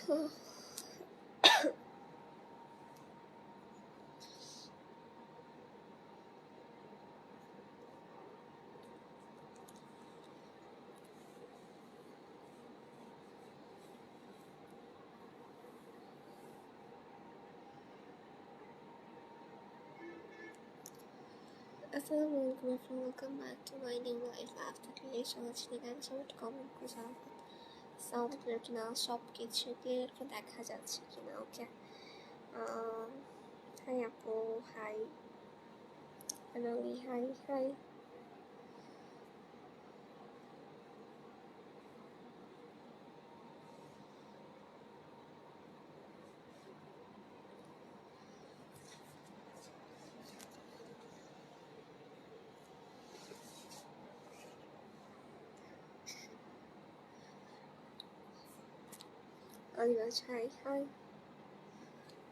Assalamualaikum everyone, welcome back to my new life after creation হচ্ছে গান সবাই comment করে জানাবেন সাউন্ড ক্লিয়ার কিনা সব কিছু ক্লিয়ার করে দেখা যাচ্ছে কিনা ওকে হাই আপু hi Anali hi hi Alibaz hi hi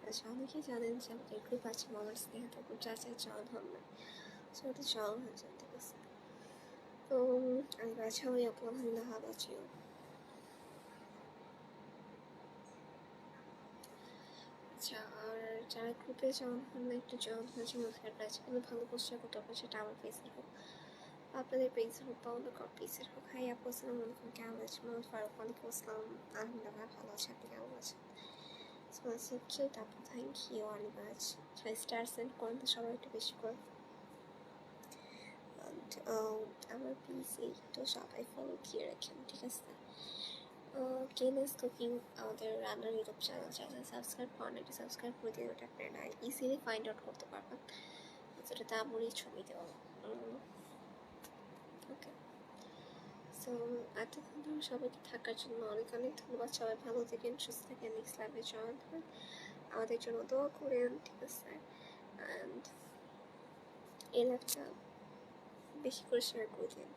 আচ্ছা অনেকেই জানেন যে আমাদের গ্রুপ আছে মামার স্নেহা ঠাকুর চাচা জন হন না সেটা জন হয়ে যায় ঠিক আছে তো আলিবাজ হাই আপু আলহামদুলিল্লাহ ভালো আছি আচ্ছা আর যারা গ্রুপে জন হন না একটু জন হয়েছে মুখের কাছে কোনো ভালো পোস্টার করতে পারবে সেটা আমার ফেসের হোক আপনাদের পেজের হোক বা অন্য কারো পেজের হোক হাই আপু আসসালামু আলাইকুম কেমন আছেন মোহাম্মদ ফারুক ওয়ালাইকুম আসসালাম আলহামদুলিল্লাহ ভালো আছে আপনি কেমন আছেন সো আচ্ছা কিউট আপু থ্যাংক ইউ আলিবাজ স্টার সেন্ড করেন তো সবাই একটু বেশি করে আমার পিসি তো সবাই ফলো দিয়ে রাখেন ঠিক আছে কেনেস কুকিং আমাদের রান্নার ইউটিউব চ্যানেল যারা সাবস্ক্রাইব করেন একটু সাবস্ক্রাইব করে দিয়ে ওটা আপনারা ইজিলি ফাইন্ড আউট করতে পারবেন যেটাতে আমরই ছবি দেওয়া ওকে সো এতক্ষণ ধরে সবাইকে থাকার জন্য অনেক অনেক ধন্যবাদ সবাই ভালো থাকেন সুস্থ থাকেন নেক্সট লাইভে জয়েন হন আমাদের জন্য দোয়া করেন ঠিক আছে অ্যান্ড এই লাইভটা বেশি করে শেয়ার করে দিন